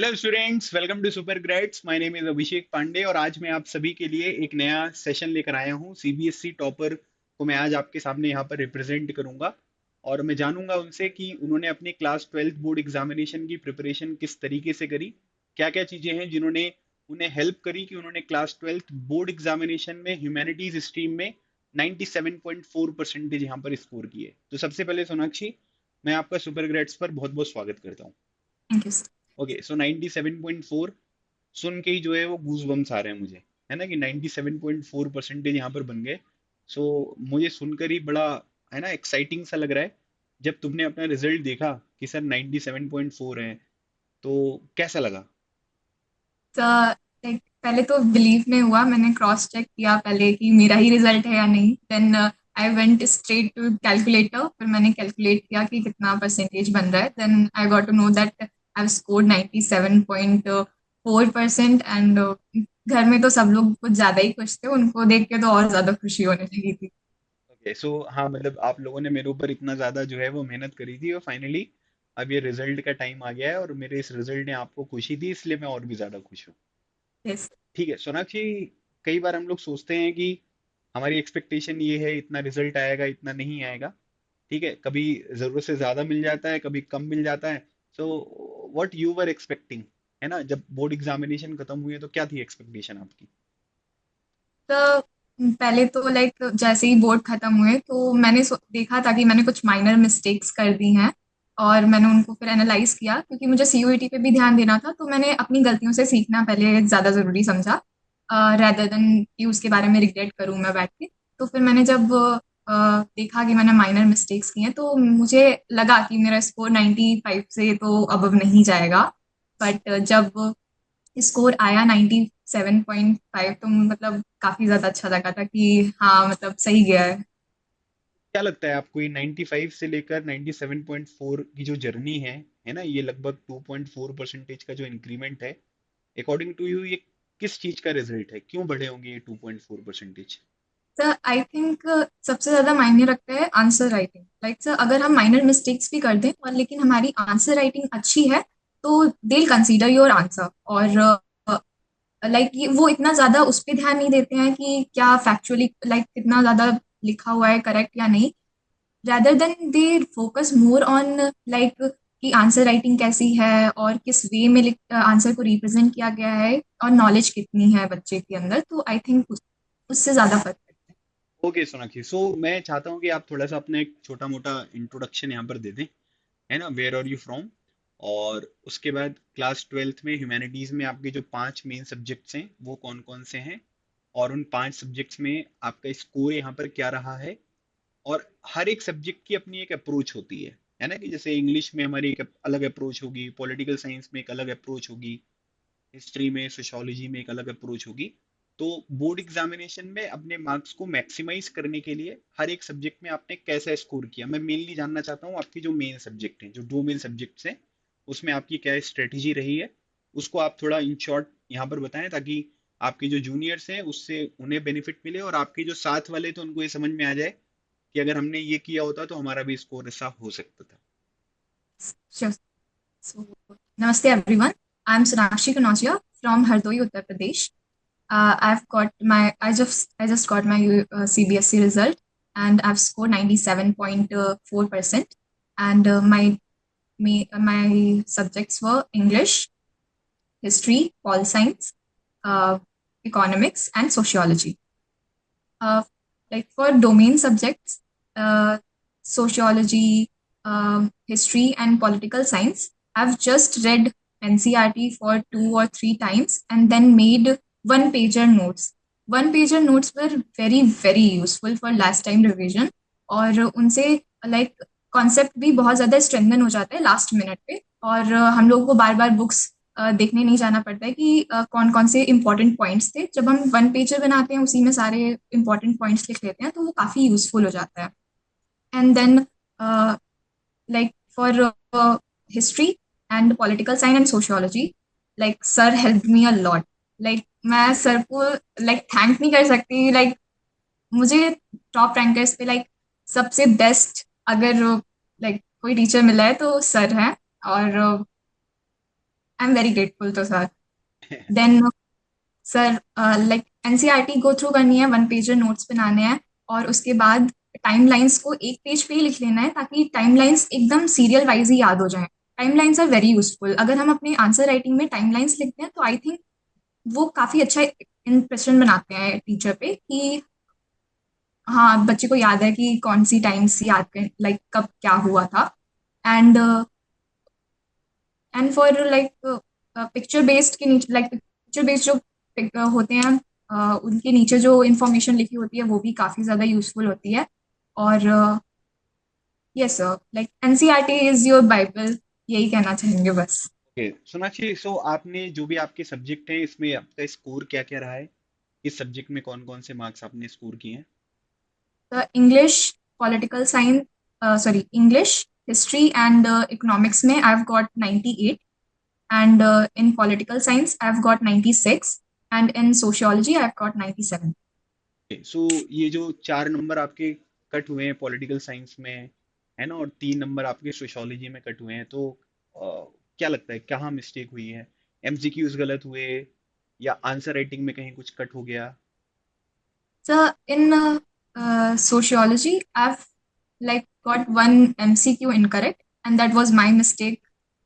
Hello students, welcome to super grades. My name is Abhishek Pandey और आज मैं आप सभी के लिए एक नया सेशन लेकर आया हूँ। सीबीएसई टॉपर को मैं आज आपके सामने यहाँ पर रिप्रेजेंट करूंगा और मैं जानूंगा उनसे कि उन्होंने अपनी क्लास 12th बोर्ड एग्जामिनेशन की प्रिपरेशन किस तरीके से करी, क्या क्या चीज़ें हैं जिन्होंने उन्हें हेल्प करी कि उन्होंने क्लास 12th बोर्ड एग्जामिनेशन में ह्यूमैनिटीज स्ट्रीम में 97.4 परसेंटेज यहाँ पर स्कोर किए। तो सबसे पहले सोनाक्षी, मैं आपका सुपर ग्रेड्स पर बहुत बहुत स्वागत करता हूँ। Thank you sir. ओके, सो 97.4 सुन के ही जो है वो गूज बम्स आ रहे हैं मुझे, है ना, कि 97.4 परसेंटेज यहाँ पर बन गए। सो मुझे सुनकर ही बड़ा, है ना, एक्साइटिंग सा लग रहा है। जब तुमने अपना रिजल्ट देखा कि सर 97.4 है, तो कैसा लगा? तो लाइक पहले तो बिलीव नहीं हुआ, मैंने क्रॉस चेक किया पहले कि मेरा ही रिजल्ट है या नहीं। Then I went straight to calculator, फिर मैंने कैलकुलेट किया कि कितना परसेंटेज बन रहा है। Then I got to know that I have scored 97.4%। And घर में तो सब लोग कुछ ज़्यादा ही खुश थे, उनको देख के तो और ज़्यादा खुशी होने लगी थी। ओके, सो हाँ, मतलब आप लोगों ने मेरे ऊपर इतना ज़्यादा जो है वो मेहनत करी थी और फाइनली अब ये रिजल्ट का टाइम आ गया है और मेरे इस रिजल्ट ने आपको खुशी दी, इसलिए मैं और भी ज़्यादा खुश हूँ। यस। ठीक है सोनाक्षी, कई बार हम लोग सोचते हैं कि हमारी एक्सपेक्टेशन ये है, इतना रिजल्ट आएगा, इतना नहीं आएगा। ठीक है, कभी जरूरत से ज्यादा मिल जाता है, कभी कम मिल जाता है। So what you were expecting, है ना, जब बोर्ड एग्जामिनेशन खत्म हुए तो क्या थी एक्सपेक्टेशन आपकी? तो पहले तो लाइक जैसे ही बोर्ड खत्म हुए तो मैंने देखा था कि मैंने कुछ माइनर मिस्टेक्स कर दी हैं, और मैंने उनको फिर एनालाइज किया क्योंकि मुझे सीयूईटी पे भी ध्यान देना था। तो मैंने अपनी गलतियों से सीखना पहले ज़्यादा ज़रूरी समझा, रेदर देन कि उसके बारे में रिग्रेट करूँ मैं बैठ के। तो फिर मैंने जब देखा कि मैंने माइनर मिस्टेक्स की हैं, तो मुझे लगा कि मेरा स्कोर 95 से तो अब नहीं जाएगा। बट जब स्कोर आया 97.5, तो मतलब काफी ज्यादा अच्छा लगा था कि हाँ मतलब सही गया है। क्या लगता है आपको, ये 95 से लेकर 97.4 की जो जर्नी है ना, ये लगभग 2.4 परसेंटेज का जो इंक्रीमेंट है, अकॉर्डिंग टू यू ये किस चीज का रिजल्ट है? क्यों बढ़े होंगे ये 2.4 परसेंटेज? सर आई थिंक सबसे ज्यादा मायने रखता है आंसर राइटिंग। लाइक सर अगर हम माइनर मिस्टेक्स भी कर दें और लेकिन हमारी आंसर राइटिंग अच्छी है, तो दे कंसीडर योर आंसर। और लाइक ये वो इतना ज्यादा उस पर ध्यान नहीं देते हैं कि क्या फैक्चुअली लाइक कितना ज्यादा लिखा हुआ है करेक्ट या नहीं। rather than they focus more on like कि आंसर राइटिंग कैसी है और किस वे में आंसर को रिप्रेजेंट किया गया है और नॉलेज कितनी है बच्चे के अंदर। तो आई थिंक उससे ज्यादा फर्क पड़ता है। ओके सोनाक्षी, सो मैं चाहता हूँ कि आप थोड़ा सा अपना एक छोटा मोटा इंट्रोडक्शन यहाँ पर दे दें, है ना, वेयर आर यू फ्रॉम, और उसके बाद क्लास 12th में ह्यूमैनिटीज में आपके जो 5 मेन सब्जेक्ट्स हैं वो कौन कौन से हैं, और उन 5 सब्जेक्ट्स में आपका स्कोर यहाँ पर क्या रहा है। और हर एक सब्जेक्ट की अपनी एक अप्रोच होती है ना, कि जैसे इंग्लिश में हमारी एक अलग अप्रोच होगी, पॉलिटिकल साइंस में एक अलग अप्रोच होगी, हिस्ट्री में, सोशोलॉजी में एक अलग अप्रोच होगी। तो बोर्ड एग्जामिनेशन में अपने मार्क्स को मैक्सिमाइज करने के लिए हर एक सब्जेक्ट में आपने कैसा स्कोर किया, मैं मेनली जानना चाहता हूँ। आपकी जो मेन सब्जेक्ट हैं, जो दो मेन सब्जेक्ट्स हैं, उसमें आपकी क्या स्ट्रेटेजी रही है, उसको आप थोड़ा इन शॉर्ट यहाँ पर बताएं, ताकि आपके जो जूनियर्स हैं उससे उन्हें बेनिफिट मिले और आपके जो साथ वाले तो उनको ये समझ में आ जाए कि अगर हमने ये किया होता तो हमारा भी स्कोर ऐसा हो सकता था। Sure. So, namaste everyone. I'm Sonakshi Kanosia from Hardoi, Uttar Pradesh. I just got my CBSE result, and I've scored 97.4%. And my subjects were English, history, pol science, uh, economics, and sociology. Uh, like for domain subjects, uh, sociology, history, and political science, I've just read NCRT for 2 or 3 times and then made one pager notes. One pager notes were very, very useful for last time revision, और उनसे like concept भी बहुत ज़्यादा strengthen हो जाता है last minute पे। और हम लोगों को बार बार बुक्स देखने नहीं जाना पड़ता है कि कौन कौन से इंपॉर्टेंट पॉइंट्स थे। जब हम वन पेजर बनाते हैं उसी में सारे इंपॉर्टेंट पॉइंट्स लिख लेते हैं, तो वो काफ़ी यूजफुल हो जाता है। And then like for history and political science and sociology, like sir help me a lot. Like मैं सर को लाइक थैंक नहीं कर सकती। लाइक मुझे टॉप रैंकर्स पे लाइक सबसे बेस्ट अगर लाइक कोई टीचर मिला है तो सर है। और I am very grateful to sir. Then sir, like NCERT go through करनी है, 1 पेजर नोट्स बनाने हैं, और उसके बाद टाइमलाइंस को 1 पेज पे ही लिख लेना है, ताकि टाइमलाइंस एकदम सीरियल वाइज ही याद हो जाए. Timelines are very useful. अगर हम अपने आंसर राइटिंग में टाइमलाइंस लिखते हैं तो आई थिंक वो काफी अच्छा इंप्रेशन बनाते हैं टीचर पे, कि हाँ, बच्चे को याद है कि कौन सी टाइम्स याद कर, लाइक कब क्या हुआ था. And and for like picture based के नीचे, लाइक पिक्चर बेस्ड जो होते हैं, उनके नीचे जो इंफॉर्मेशन लिखी होती है वो भी काफ़ी ज़्यादा यूजफुल होती है. और yes sir, like NCERT is your Bible, यही कहना चाहेंगे बस. ओके सोनाक्षी, सो आपने जो भी आपके सब्जेक्ट हैं इसमें आपका स्कोर क्या क्या रहा है? इस सब्जेक्ट में कौन कौन से मार्क्स आपने स्कोर किए हैं? English, political science, sorry, English, history and economics में I have got 98, and in political science I've got 96, and in sociology I've got 97. सो ये जो 4 नंबर आपके कट हुए हैं पॉलिटिकल साइंस में, है ना, और 3 नंबर आपके सोशोलॉजी में कट हुए हैं, तो क्या लगता है कहाँ मिस्टेक हुई है? एमसीक्यूज गलत हुए या आंसर राइटिंग में कहीं कुछ कट हो गया? So in sociology I've like got one MCQ incorrect, and that was my mistake,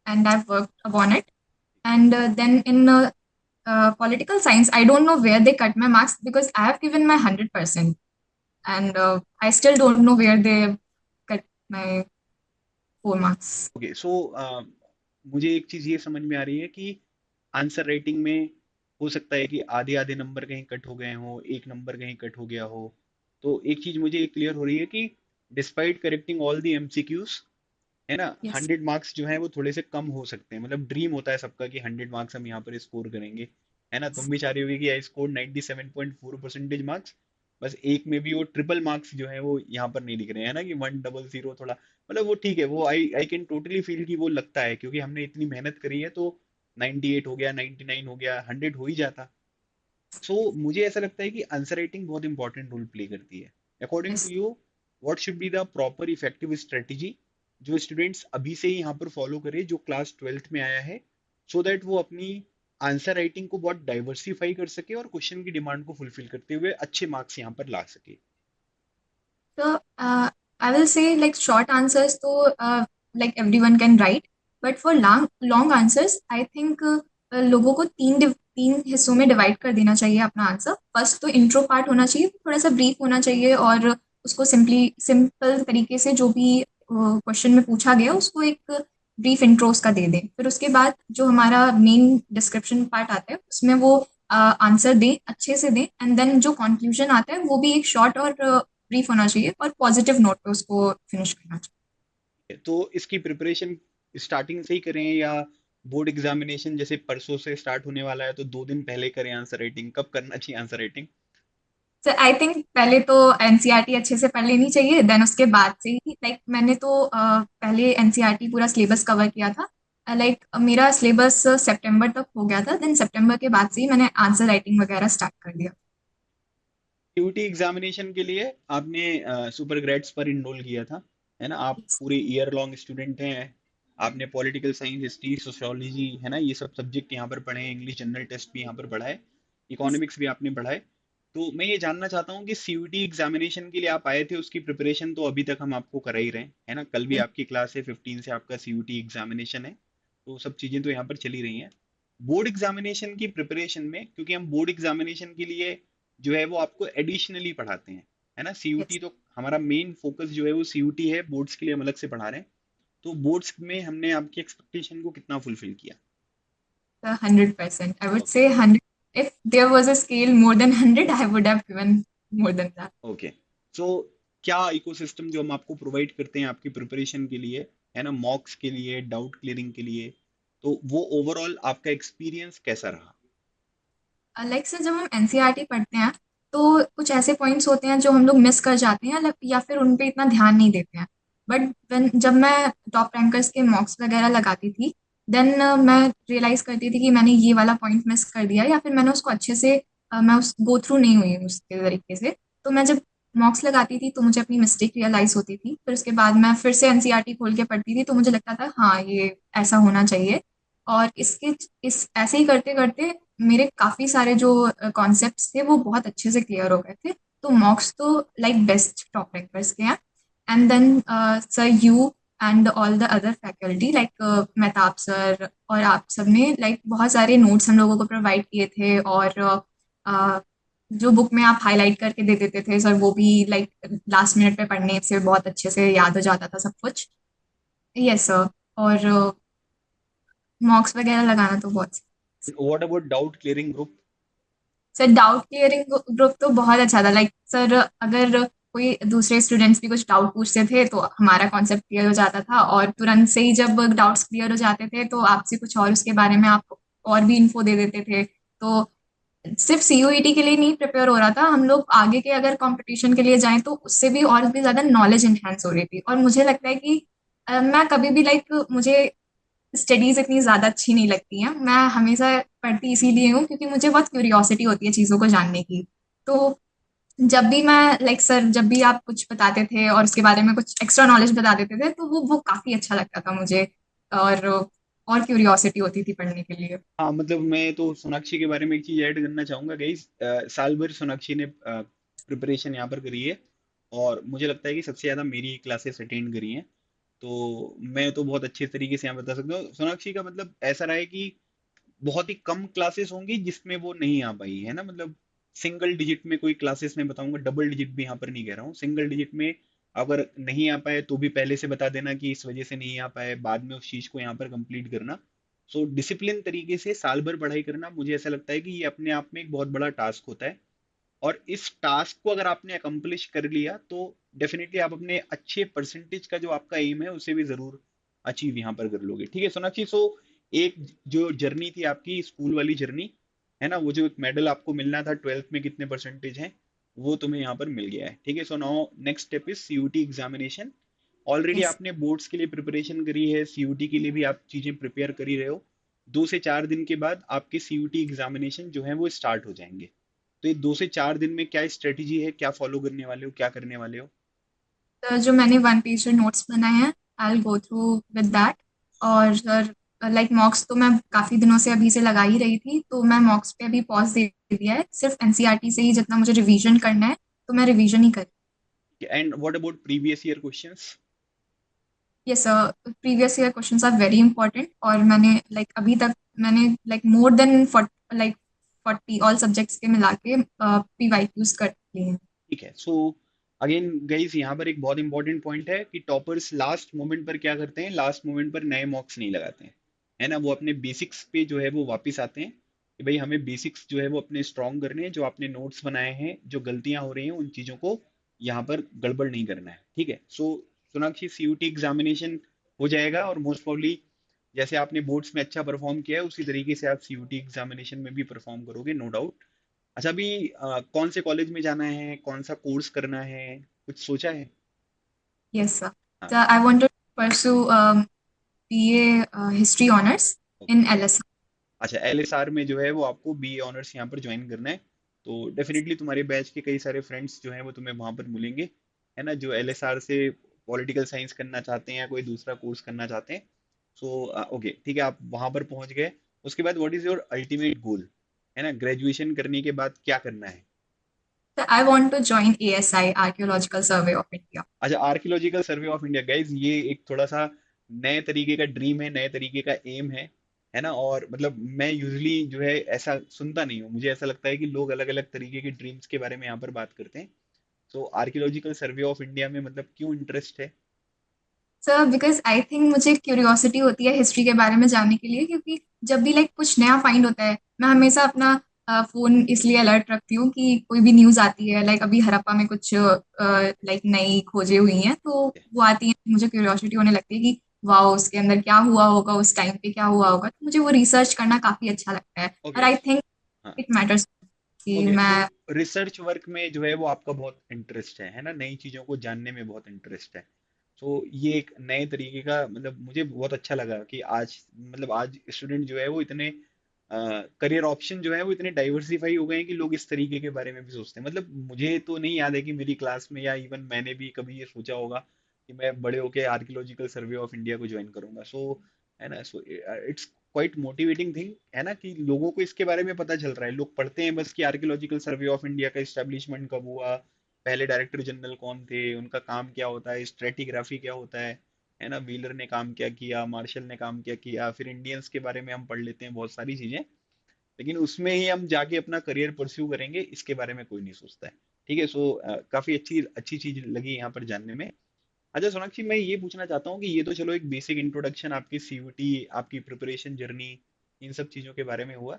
and I've worked upon it. And then in political science I don't know where they cut my marks, because I have given my 100%, and I still don't know where they cut my 4 marks. Okay so मुझे एक चीज ये समझ में आ रही है कि answer writing में हो सकता है कि आधे आधे नंबर कहीं कट हो गए हो, 1 नंबर कहीं कट हो गया हो। तो एक चीज मुझे क्लियर हो रही है कि despite correcting all the MCQs, है ना, Yes. 100 मार्क्स जो है वो थोड़े से कम हो सकते हैं। मतलब ड्रीम होता है सबका कि 100 मार्क्स हम यहाँ पर स्कोर करेंगे, है ना। तुम भी चाह रही होगी कि आई स्कोर 97.4 परसेंटेज मार्क्स, बस एक में भी वो ट्रिपल मार्क्स जो है वो यहाँ पर नहीं दिख रहे हैं ना, कि 100 थोड़ा, मतलब वो ठीक है, वो आई आई कैन टोटली फील कि वो लगता है क्योंकि हमने इतनी मेहनत करी है, तो 98 हो गया, 99 हो गया, 100 हो ही जाता। सो मुझे ऐसा लगता है कि आंसर राइटिंग बहुत इंपॉर्टेंट रोल प्ले करती है। According to Yes. You, what should be the proper effective strategy जो स्टूडेंट्स अभी से ही यहाँ पर फॉलो करे, जो क्लास 12th में आया है, सो दैट वो अपनी आंसर राइटिंग को बहुत डाइवर्सिफाई कर सके और क्वेश्चन की डिमांड को फुलफिल करते हुए अच्छे मार्क्स यहाँ पर ला सके? So I will say like short answers तो like everyone can write, but for long answers I think लोगों को तीन हिस्सों में डिवाइड कर देना चाहिए अपना आंसर. फर्स्ट तो इंट्रो पार्ट होना चाहिए, थोड़ा सा ब्रीफ होना चाहिए, और उसको सिंपल तरीके से जो भी क्वेश्चन में पूछा गया उसको एक ब्रीफ इंट्रो उसका दे दें. फिर उसके बाद जो हमारा मेन डिस्क्रिप्शन पार्ट आता है उसमें वो आंसर दें, अच्छे से दें, एंड देन जो कंक्लूजन आता है वो भी एक शॉर्ट और ब्रीफ होना चाहिए, और पॉजिटिव नोट पे उसको फिनिश करना चाहिए. तो इसकी प्रिपरेशन स्टार्टिंग से ही करें, या बोर्ड एग्जामिनेशन जैसे परसों से स्टार्ट होने वाला है तो 2 दिन पहले करें आंसर राइटिंग? कब करना चाहिए answer writing? Sir I think पहले तो एनसीईआरटी अच्छे से पढ़ लेनी चाहिए, देन उसके बाद से ही, लाइक मैंने तो पहले एनसीईआरटी पूरा सिलेबस कवर किया था. लाइक मेरा सिलेबस सितंबर तक हो गया था, देन सितंबर के बाद से ही मैंने आंसर राइटिंग वगैरह स्टार्ट कर दिया. सीयूटी एग्जामिनेशन के लिए आपने सुपर ग्रेड्स पर इनरोल किया था, है ना। आप पूरे ईयर लॉन्ग स्टूडेंट हैं। आपने पॉलिटिकल साइंस, हिस्ट्री, सोशियोलॉजी, है ना, ये सब सब्जेक्ट यहाँ पर पढ़े हैं। इंग्लिश जनरल टेस्ट भी यहाँ पर पढ़ा है, इकोनॉमिक्स भी आपने पढ़ा है। तो मैं ये जानना चाहता हूँ कि सीयूटी एग्जामिनेशन के लिए आप आए थे, उसकी प्रिपरेशन तो अभी तक हम आपको करा ही रहे हैं, है ना। कल भी आपकी क्लास है, 15 से आपका सीयूटी एग्जामिनेशन है, तो सब चीज़ें तो यहाँ पर चली रही हैं। बोर्ड एग्जामिनेशन की प्रिपरेशन में, क्योंकि हम बोर्ड एग्जामिनेशन के लिए जो है वो आपको एडिशनली पढ़ाते हैं, है ना। CUT yes. तो हमारा मेन फोकस जो है वो सीयूटी है, बोर्ड्स के लिए हम अलग से पढ़ा रहे हैं। तो बोर्ड्स में हमने आपकी एक्सपेक्टेशन को कितना फुलफिल किया? 100%. I would okay. say 100. If there was a scale more than 100, I would have given more than that. Okay so क्या इकोसिस्टम जो हम आपको प्रोवाइड करते हैं आपकी प्रिपरेशन के लिए, है ना, मॉक्स के लिए, डाउट क्लियरिंग के लिए, तो वो ओवरऑल आपका एक्सपीरियंस कैसा रहा? लाइक सर, जब हम एनसीईआरटी पढ़ते हैं तो कुछ ऐसे पॉइंट्स होते हैं जो हम लोग मिस कर जाते हैं, या फिर उन पे इतना ध्यान नहीं देते हैं. बट जब मैं टॉप रैंकर्स के मॉक्स वगैरह लगाती थी, देन मैं रियलाइज करती थी कि मैंने ये वाला पॉइंट मिस कर दिया, या फिर मैंने उसको अच्छे से मैं उस गो थ्रू नहीं हुई उसके तरीके से. तो मैं जब मॉक्स लगाती थी तो मुझे अपनी मिस्टेक रियलाइज होती थी. फिर उसके बाद मैं फिर से एनसीईआरटी खोल के पढ़ती थी, तो मुझे लगता था हाँ, ये ऐसा होना चाहिए. और इसके इस ऐसे ही करते करते मेरे काफ़ी सारे जो कॉन्सेप्ट्स थे वो बहुत अच्छे से क्लियर हो गए थे। तो मॉक्स तो लाइक बेस्ट टॉप रैंकर्स के हैं। And then sir you and all the other faculty like Mehtab sir और आप सब ने लाइक बहुत सारे नोट्स हम लोगों को प्रोवाइड किए थे। और जो बुक में आप हाईलाइट करके दे देते थे सर, वो भी लाइक लास्ट मिनट पे पढ़ने से बहुत अच्छे से याद हो जाता था सब कुछ। Yes sir. और मॉक्स वगैरह लगाना तो बहुत। What about doubt clearing group? Sir doubt clearing group तो बहुत अच्छा था। लाइक सर अगर कोई दूसरे स्टूडेंट्स भी कुछ डाउट पूछते थे तो हमारा कॉन्सेप्ट क्लियर हो जाता था, और तुरंत से ही जब डाउट्स क्लियर हो जाते थे तो आपसे कुछ और उसके बारे में आप और भी इन्फो दे देते थे। तो सिर्फ सीयूईटी के लिए नहीं प्रिपेयर हो रहा था हम लोग, आगे के अगर कंपटीशन के लिए जाएं तो उससे भी और भी ज्यादा नॉलेज इंहेंस हो रही थी। और मुझे लगता है कि मैं कभी भी लाइक मुझे स्टडीज इतनी ज़्यादा अच्छी नहीं लगती हैं। मैं हमेशा पढ़ती इसीलिए हूँ क्योंकि मुझे बहुत क्यूरियोसिटी होती है चीज़ों को जानने की। तो जब भी मैं लाइक सर जब भी आप कुछ बताते थे और उसके बारे में कुछ एक्स्ट्रा नॉलेज बता देते थे तो वो काफ़ी अच्छा लगता था मुझे। और क्यूरियोसिटी होती थी पढ़ने के लिए। हाँ, मतलब मैं तो सोनाक्षी के बारे में एक चीज ऐड करना चाहूंगा गाइस। साल भर सोनाक्षी ने प्रिपरेशन यहाँ पर करी है, और मुझे लगता है कि सबसे ज्यादा मेरी क्लासेस अटेंड करी हैं। तो मैं तो बहुत अच्छे तरीके से यहाँ बता सकता हूँ। सोनाक्षी का मतलब ऐसा रहा है कि बहुत ही कम क्लासेस होंगी जिसमें वो नहीं आ पाई है ना, मतलब सिंगल डिजिट में कोई क्लासेस मैं बताऊंगा, डबल डिजिट भी यहाँ पर नहीं कह रहा हूँ, सिंगल डिजिट में अगर नहीं आ पाए तो भी पहले से बता देना कि इस वजह से नहीं आ पाए, बाद में उस चीज को यहाँ पर कंप्लीट करना। सो डिसिप्लिन तरीके से साल भर पढ़ाई करना, मुझे ऐसा लगता है कि ये अपने आप में एक बहुत बड़ा टास्क होता है। और इस टास्क को अगर आपने अकम्प्लिश कर लिया तो डेफिनेटली आप अपने अच्छे परसेंटेज का जो आपका एम है उसे भी जरूर अचीव यहाँ पर कर लोगे। ठीक है सोनाक्षी, सो एक जो जर्नी थी आपकी स्कूल वाली जर्नी, है ना, वो जो एक मेडल आपको मिलना था 12th में कितने परसेंटेज है, वो तुम्हें यहाँ पर मिल गया है। ठीक है, so now next step is CUT examination. Already yes. आपने बोर्ड्स के लिए प्रिपरेशन करी है, सीयूटी के लिए भी आप चीजें प्रिपेयर कर ही रहे हो। 2 से 4 दिन के बाद आपके सीयूटी एग्जामिनेशन जो है वो स्टार्ट हो जाएंगे। तो ये 2 से 4 दिन में क्या स्ट्रेटेजी है, क्या फॉलो करने वाले हो, क्या करने वाले हो? तो जो मैंने वन पेज नोट्स बनाए हैं I will go through with that. और सर लाइक मॉक्स तो मैं काफ़ी दिनों से अभी से लगा ही रही थी, तो मैं मॉक्स पे अभी पॉज दे दिया है। सिर्फ एनसीईआरटी से ही जितना मुझे रिवीजन करना है तो मैं रिवीजन ही कर। And what about previous year questions? Yes sir, previous year questions are very important. और मैंने लाइक अभी तक मैंने like more than like 40 all subjects के मिला के पीवाईक्यूज कर लिए हैं। ठीक है, सो अगेन गाइस, यहाँ पर एक बहुत इंपॉर्टेंट पॉइंट है कि टॉपर्स लास्ट मोमेंट पर क्या करते हैं, लास्ट मोमेंट पर नए मॉक्स नहीं लगाते हैं, है ना, वो अपने बेसिक्स पे जो है वो वापस आते हैं कि भाई हमें बेसिक्स जो है वो अपने स्ट्रॉन्ग करने हैं, जो आपने नोट्स बनाए हैं, जो गलतियां हो रही हैं उन चीजों को यहाँ पर गड़बड़ नहीं करना है। ठीक है, सो सोनाक्षी सीयूटी एग्जामिनेशन हो जाएगा, और मोस्ट प्रॉब्ली जैसे आपने बोर्ड्स में अच्छा परफॉर्म किया है उसी तरीके से आप सीयूटी एग्जामिनेशन में भी परफॉर्म करोगे, नो डाउट। अच्छा, अभी कौन से कॉलेज में जाना है, कौन सा कोर्स करना है, कुछ सोचा है? Yes sir. हाँ। So I want to pursue BA history honors in LSI. अच्छा, एलएसआर में जो है वो आपको बीए ऑनर्स यहाँ पर ज्वाइन करना है। तो डेफिनेटली तुम्हारे बैच के कई सारे फ्रेंड्स जो हैं वो तुम्हें वहाँ पर मिलेंगे, है ना, जो एलएसआर से पॉलिटिकल साइंस करना चाहते हैं या कोई दूसरा कोर्स करना चाहते हैं। सो ओके, ठीक है, आप वहाँ पर पहुँच गए। उसके बाद what is your ultimate goal, है ना, ग्रेजुएशन करने के बाद क्या करना है? So I want to join ASI, Archaeological Survey of India. अच्छा, archaeological survey of India, guys ये एक थोड़ा सा नए तरीके का ड्रीम है, नए तरीके का एम है ना, और मतलब मैं यूजली जो है ऐसा सुनता नहीं हूँ, मुझे ऐसा लगता है कि लोग अलग अलग तरीके के ड्रीम्स के बारे में यहाँ पर बात करते हैं। तो आर्कियोलॉजिकल सर्वे ऑफ इंडिया में मतलब क्यों इंटरेस्ट है? सर बिकॉज आई थिंक मुझे क्यूरियोसिटी होती है हिस्ट्री के बारे में जानने के लिए, क्योंकि जब भी लाइक कुछ नया फाइंड होता है मैं हमेशा अपना फोन इसलिए अलर्ट रखती हूँ कि कोई भी न्यूज़ आती है लाइक अभी हड़प्पा में कुछ लाइक नई खोजें हुई हैं तो वो आती है, मुझे क्यूरियोसिटी होने लगती है कि वाह उसके अंदर क्या हुआ होगा, उस टाइम पे क्या हुआ होगा। तो मुझे वो रिसर्च करना काफ़ी अच्छा लगता है। और ओके। आई थिंक हाँ। इट मैटर्स कि ओके, सो मैं। रिसर्च वर्क में जो है वो आपका बहुत इंटरेस्ट है ना, नई चीजों को जानने में बहुत इंटरेस्ट है। तो ये एक नए तरीके का, मतलब मुझे बहुत अच्छा लगा कि आज, मतलब आज स्टूडेंट जो है वो इतने करियर ऑप्शन जो है वो इतने डाइवर्सिफाई हो गए हैं कि लोग इस तरीके के बारे में भी सोचते हैं। मतलब मुझे तो नहीं याद है कि मेरी क्लास में या इवन मैंने भी कभी ये सोचा होगा कि मैं बड़े होके आर्कियोलॉजिकल सर्वे ऑफ इंडिया को ज्वाइन करूंगा। सो है ना, so it's quite motivating thing है ना, कि लोगों को इसके बारे में पता चल रहा है। लोग पढ़ते हैं बस कि आर्कियोलॉजिकल सर्वे ऑफ इंडिया का इस्टेब्लिशमेंट कब हुआ, पहले डायरेक्टर जनरल कौन थे, उनका काम क्या होता है, स्ट्रेटिग्राफी क्या होता है ना, व्हीलर ने काम क्या किया, मार्शल ने काम क्या किया, फिर इंडियंस के बारे में हम पढ़ लेते हैं बहुत सारी चीजें, लेकिन उसमें ही हम जाके अपना करियर परस्यू करेंगे इसके बारे में कोई नहीं सोचता है। ठीक है, सो काफी अच्छी अच्छी चीज लगी यहाँ पर जानने में। अच्छा सोनाक्षी, मैं ये पूछना चाहता हूँ कि ये तो चलो एक बेसिक इंट्रोडक्शन आपकी सीयूटी, आपकी प्रिपरेशन जर्नी, इन सब चीजों के बारे में हुआ।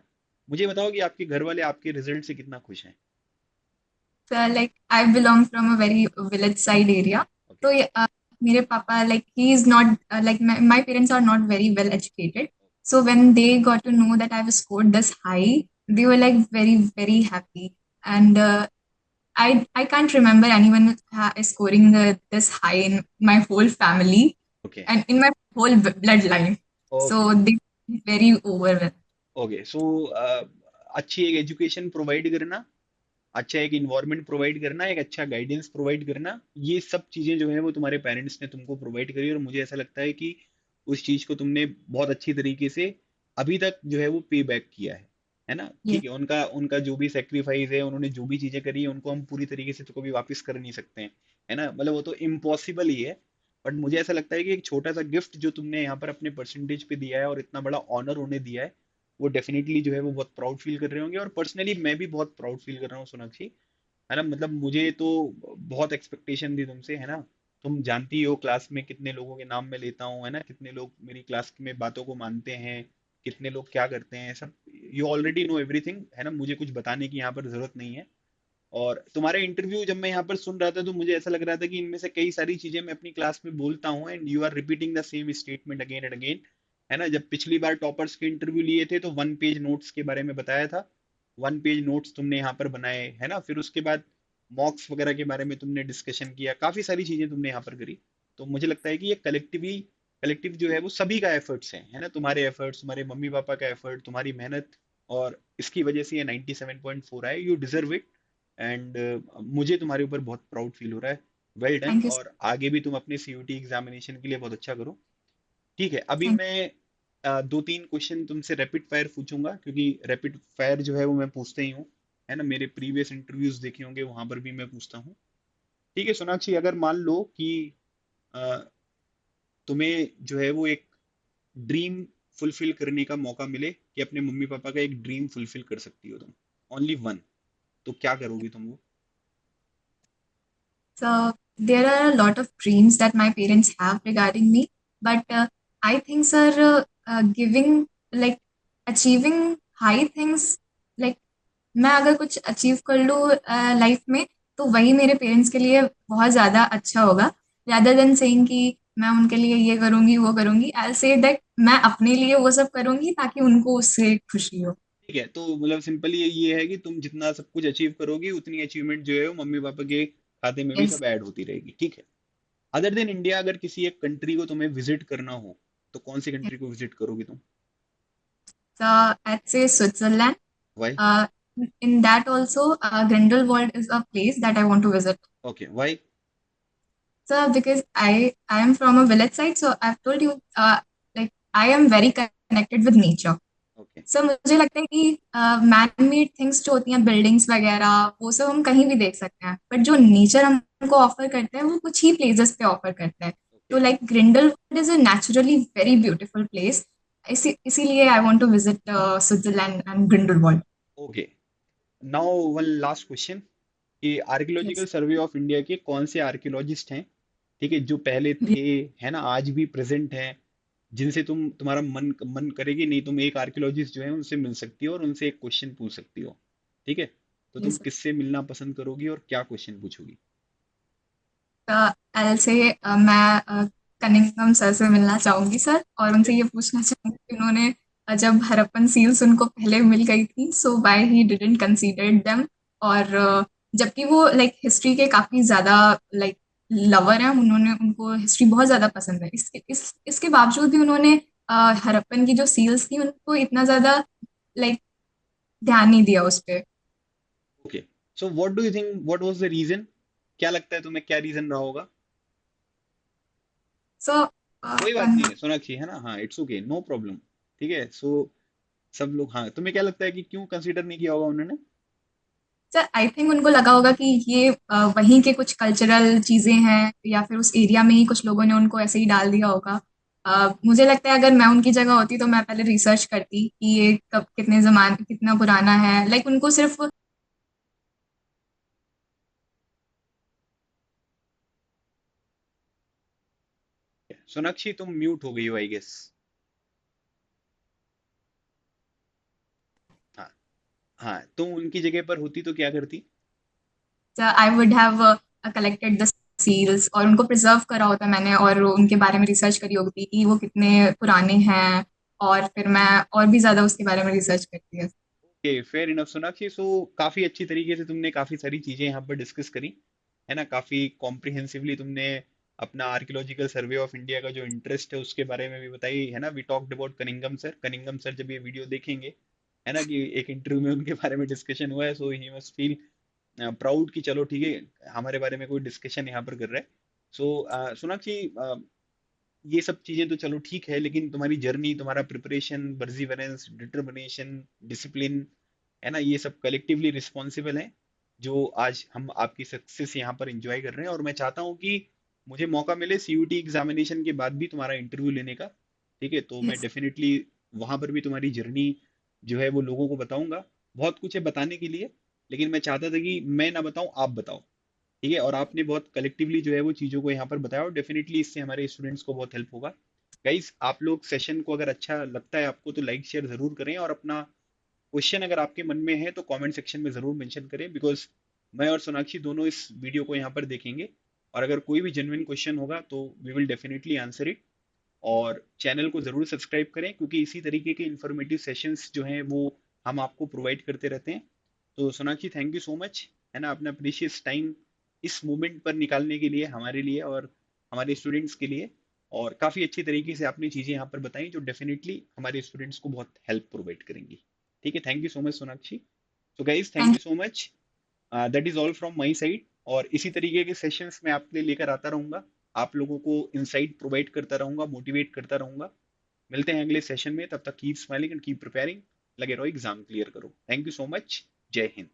मुझे बताओ कि आपके घर वाले आपके रिजल्ट से कितना खुश हैं। So like I belong from a very village side area. Okay. So मेरे पापा like he is not like my parents are not very well educated. So when they got to know that I've scored this high, they were like very happy. And I can't remember anyone scoring this high in my whole family okay. and in my whole bloodline. Okay. So they were very overwhelmed. Okay. So अच्छी एक education provide करना, अच्छा एक environment provide करना, एक अच्छा guidance provide करना, ये सब चीजें जो है वो तुम्हारे पेरेंट्स ने तुमको प्रोवाइड करी, और मुझे ऐसा लगता है कि उस चीज को तुमने बहुत अच्छी तरीके से अभी तक जो है वो पे बैक किया है ना। Yes, ठीक है, उनका उनका जो भी सेक्रीफाइस है, उन्होंने जो भी चीजें करी है, उनको हम पूरी तरीके से तो कभी वापस कर नहीं सकते हैं, है ना, मतलब वो तो इम्पॉसिबल ही है। बट मुझे ऐसा लगता है कि एक छोटा सा गिफ्ट जो तुमने यहाँ पर अपने परसेंटेज पे दिया है और इतना बड़ा ऑनर उन्हें दिया है, वो डेफिनेटली जो है वो बहुत प्राउड फील कर रहे होंगे, और पर्सनली मैं भी बहुत प्राउड फील कर रहा हूँ सोनाक्षी, है ना। मतलब मुझे तो बहुत एक्सपेक्टेशन थी तुमसे, है ना। तुम जानती हो क्लास में कितने लोगों के नाम मैं लेता हूँ, है ना, कितने लोग मेरी क्लास में बातों को मानते हैं, कितने लोग क्या करते हैं, सब यू ऑलरेडी नो एवरीथिंग, है ना, मुझे कुछ बताने की यहाँ पर जरूरत नहीं है। और तुम्हारे इंटरव्यू जब मैं यहाँ पर सुन रहा था तो मुझे ऐसा लग रहा था कि इनमें से कई सारी चीजें मैं अपनी क्लास में बोलता हूँ, and you are repeating the same statement again and again, है ना। जब पिछली बार टॉपर्स के इंटरव्यू लिए थे तो 1 पेज नोट्स के बारे में बताया था, 1 पेज नोट्स तुमने यहाँ पर बनाए, है ना, फिर उसके बाद मॉक्स वगैरह के बारे में तुमने डिस्कशन किया, काफी सारी चीजें तुमने यहाँ पर करी। तो मुझे लगता है कि ये कलेक्टिव जो है वो सभी का एफर्ट्स है ना, तुम्हारे एफर्ट्स, तुम्हारे मम्मी पापा का एफर्ट, तुम्हारी मेहनत, और इसकी वजह से ये 97.4 आए, यू डिजर्व इट। एंड मुझे तुम्हारे ऊपर बहुत प्राउड फील हो रहा है। Well done, thank you. और आगे भी तुम अपने सीयूटी एग्जामिनेशन के लिए बहुत अच्छा करो। ठीक है, अभी Thank मैं दो तीन क्वेश्चन तुमसे रैपिड फायर पूछूंगा, क्योंकि रैपिड फायर जो है वो मैं पूछते ही हूँ, है ना, मेरे प्रीवियस इंटरव्यूज देखे होंगे वहां पर भी मैं पूछता हूँ। ठीक है सोनाक्षी, अगर मान लो कि अ, तुम्हें जो है वो एक ड्रीम फुलफिल करने का मौका मिले, कि अपने मम्मी पापा का एक ड्रीम फुलफिल कर सकती हो तुम, ओनली वन, तो क्या करोगी तुम वो। So there are a lot of dreams that my parents have regarding me, but I think, sir, giving like achieving high things, like मैं अगर कुछ अचीव कर लूँ लाइफ में, तो वही मेरे पेरेंट्स के लिए बहुत ज़्यादा अच्छा होगा, rather than saying कि मैं उनके लिए ये करूँगी वो करूँगी। I'll say that मैं अपने लिए वो सब करूँगी ताकि उनको उससे खुशी हो। ठीक है, तो मतलब सिंपली ये है कि तुम जितना सब कुछ अचीव करोगी उतनी अचीवमेंट जो है वो मम्मी पापा के खाते में भी Yes. सब ऐड होती रहेगी। ठीक है, अदर देन इंडिया अगर किसी एक कंट्री को तुम्हें विजिट करना हो, तो कौन सी कंट्री को विजिट करोगी तुम। So I'd say Switzerland. Why. Uh, in that also, Grindelwald is a place that I want to visit. Okay, why. So because I am from a village side, so I've told you, like I am very connected with nature. Okay. So मुझे लगता है कि man made things जो होती हैं, buildings वगैरह, वो सब हम कहीं भी देख सकते हैं, बट जो नेचर हमको ऑफर करता है वो कुछ ही प्लेसेस पे ऑफर करता है। ओके। तो like Grindelwald is a naturally very beautiful place, इसीलिए I want to visit Switzerland and Grindelwald. Okay, now one last question, कि archaeological yes. Survey of India के कौन से आर्कियोलॉजिस्ट हैं, ठीक है, जो पहले थे, है ना, आज भी प्रेजेंट हैं, जिनसे तुम्हारा मन मन करेगी नहीं, तुम एक आर्कियोलॉजिस्ट जो है उनसे मिल सकती हो और उनसे एक क्वेश्चन पूछ सकती हो। ठीक है, तो तुम यस। किससे मिलना पसंद करोगी और क्या क्वेश्चन पूछोगी। एल से मैं कनिंगम सर से मिलना चाहूंगी सर, और ओके। उनसे ये पूछना चाहूंगी कि उन्होंने जब हरप्पन सील्स उनको पहले मिल गई थी, so why he didn't consider them. और जबकि वो लाइक हिस्ट्री के काफी ज्यादा लाइक लवर हैं, उन्होंने उनको हिस्ट्री बहुत ज्यादा पसंद है, इसके बावजूद भी उन्होंने हरप्पन की जो सील्स थी उनको इतना ज्यादा लाइक ध्यान नहीं दिया उस पर। Okay, so what do you think, what was the reason, क्या लगता है तुम्हें क्या रीजन रहा होगा। सो कोई बात नहीं है सोनाक्षी, है ना, हाँ इट्स ओके, नो प्रॉब्लम। ठीक है। सो सब लोग, हाँ, तुम्हें क्या लगता है कि क्यों कंसीडर नहीं किया होगा उन्होंने? सर आई थिंक उनको लगा होगा कि ये वहीं के कुछ कल्चरल चीजें हैं, या फिर उस एरिया में ही कुछ लोगों ने उनको ऐसे ही डाल दिया होगा। मुझे लगता है अगर मैं उनकी जगह होती तो मैं पहले रिसर्च करती कि ये कब, कितने जमान कितना पुराना है। लाइक उनको सिर्फ सोनाक्षी तुम म्यूट हो गई हो, आई गेस। हाँ। हाँ, तुम उनकी जगह पर होती तो क्या करती? I would have collected the seals और उनको प्रिजर्व करा होता मैंने, और उनके बारे में रिसर्च करी होती कि वो कितने पुराने हैं, और फिर मैं और भी ज्यादा उसके बारे में रिसर्च करती है। Okay, fair enough Sonakshi. So काफी अच्छी तरीके से तुमने काफी सारी चीजें यहाँ पर डिस्कस करी, है ना। काफी कॉम्प्रिहेंसिवली तुमने अपना आर्कियोलॉजिकल सर्वे ऑफ इंडिया का जो इंटरेस्ट है उसके बारे में भी बताई, है ना। We talked about Cunningham sir. Cunningham sir जब ये वीडियो देखेंगे, है ना, कि एक इंटरव्यू में उनके बारे में डिस्कशन हुआ है, सो ही मस्ट फील प्राउड कि चलो ठीक है, हमारे बारे में कोई डिस्कशन यहाँ पर कर रहा है। सो सोनाक्षी, ये सब चीजें तो चलो ठीक है, लेकिन तुम्हारी जर्नी, तुम्हारा प्रिपरेशन, परसिवरेंस, डिटर्मिनेशन, डिसिप्लिन, है ना, ये सब कलेक्टिवली रिस्पॉन्सिबल है जो आज हम आपकी सक्सेस यहाँ पर एंजॉय कर रहे हैं। और मैं चाहता हूँ कि मुझे मौका मिले सीयूटी एग्जामिनेशन के बाद भी तुम्हारा इंटरव्यू लेने का, ठीक है। तो मैं यस। डेफिनेटली वहां पर भी तुम्हारी जर्नी जो है वो लोगों को बताऊंगा। बहुत कुछ है बताने के लिए, लेकिन मैं चाहता था कि मैं ना बताऊं, आप बताओ, ठीक है। और आपने बहुत कलेक्टिवली जो है वो चीज़ों को यहाँ पर बताया, और डेफिनेटली इससे हमारे स्टूडेंट्स को बहुत हेल्प होगा। गाइस, आप लोग सेशन को अगर अच्छा लगता है आपको तो लाइक शेयर जरूर करें, और अपना क्वेश्चन अगर आपके मन में है तो कमेंट सेक्शन में जरूर मेंशन करें, बिकॉज मैं और सोनाक्षी दोनों इस वीडियो को यहाँ पर देखेंगे। और अगर कोई भी जेन्युइन क्वेश्चन होगा तो we will definitely answer it. और चैनल को जरूर सब्सक्राइब करें, क्योंकि इसी तरीके के इंफॉर्मेटिव सेशंस जो हैं वो हम आपको प्रोवाइड करते रहते हैं। तो Sonakshi, thank you so much, है ना, अपना प्रीशियस टाइम इस मोमेंट पर निकालने के लिए, हमारे लिए और हमारे स्टूडेंट्स के लिए। और काफ़ी अच्छी तरीके से आपने चीज़ें यहाँ पर बताई जो डेफिनेटली हमारे स्टूडेंट्स को बहुत हेल्प प्रोवाइड करेंगी। ठीक है, thank you so much Sonakshi. So guys, thank thank you so much. That is all from my side. और इसी तरीके के सेशंस मैं आपके लिए लेकर आता रहूंगा, आप लोगों को इंसाइट प्रोवाइड करता रहूंगा, मोटिवेट करता रहूंगा। मिलते हैं अगले सेशन में, तब तक keep smiling and keep preparing. लगे रहो, एग्जाम क्लियर करो। Thank you so much. जय हिंद।